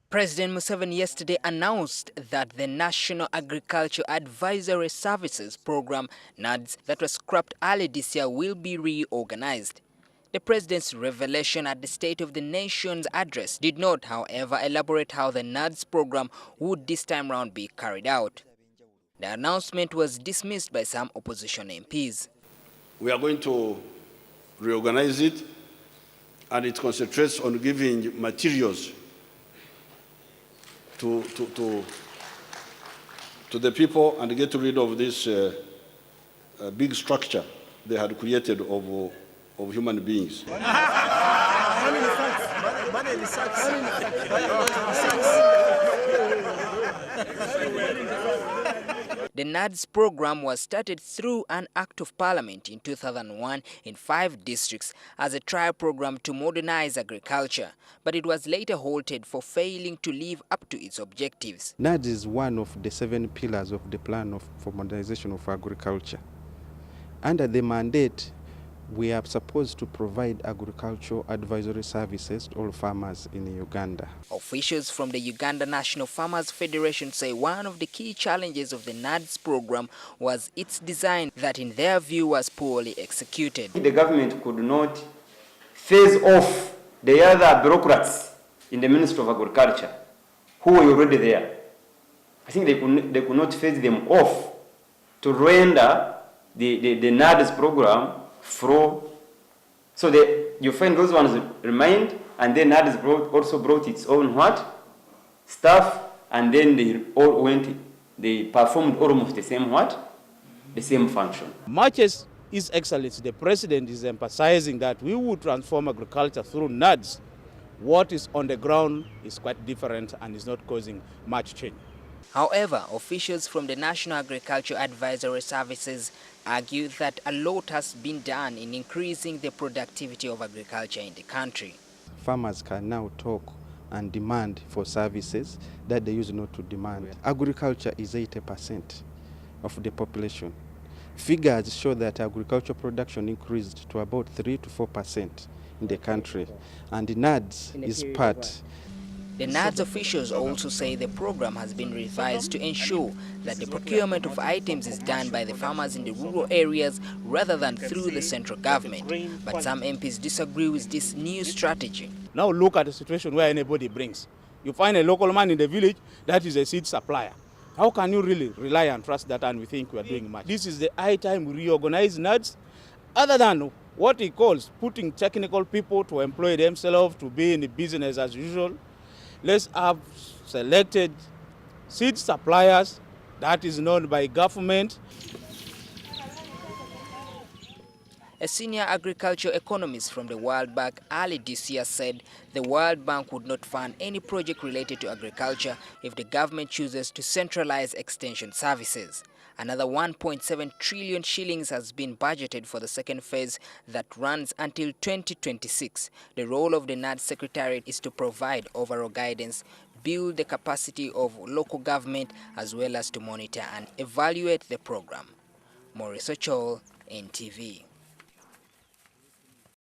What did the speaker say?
President Museveni yesterday announced that the National Agriculture Advisory Services Program, NAADS, that was scrapped early this year will be reorganized. The president's revelation at the State of the Nation's address did not, however, elaborate how the NAADS program would this time round be carried out. The announcement was dismissed by some opposition MPs. We are going to reorganize it, and it concentrates on giving materials to the people and get rid of this big structure they had created of human beings. The NAADS program was started through an Act of Parliament in 2001 in 5 districts as a trial program to modernize agriculture, but it was later halted for failing to live up to its objectives. NAADS is one of the 7 pillars of the plan for modernization of agriculture. Under the mandate, we are supposed to provide agricultural advisory services to all farmers in Uganda. Officials from the Uganda National Farmers Federation say one of the key challenges of the NAADS program was its design that in their view was poorly executed. The government could not phase off the other bureaucrats in the Ministry of Agriculture who were already there. I think they could not phase them off to render the NAADS program so you find those ones remained, and then NAADS also brought its own staff, and then they performed almost the same function. Much as His Excellency the President is emphasizing that we will transform agriculture through NAADS, what is on the ground is quite different and is not causing much change. However, officials from the National Agriculture Advisory Services argue that a lot has been done in increasing the productivity of agriculture in the country. Farmers can now talk and demand for services that they used not to demand. Agriculture is 80% of the population. Figures show that agricultural production increased to about 3 to 4% in the country, and the NAADS is part. The NAADS officials also say the program has been revised to ensure that the procurement of items is done by the farmers in the rural areas rather than through the central government. But some MPs disagree with this new strategy. Now look at the situation where anybody brings. You find a local man in the village that is a seed supplier. How can you really rely and trust that and we think we are doing much? This is the high time we reorganize NAADS, other than what he calls putting technical people to employ themselves to be in the business as usual. Let's have selected seed suppliers that is known by government. A senior agriculture economist from the World Bank early this year said the World Bank would not fund any project related to agriculture if the government chooses to centralize extension services. Another 1.7 trillion shillings has been budgeted for the second phase that runs until 2026. The role of the NAADS Secretariat is to provide overall guidance, build the capacity of local government, as well as to monitor and evaluate the program. Maurice Ochol, NTV.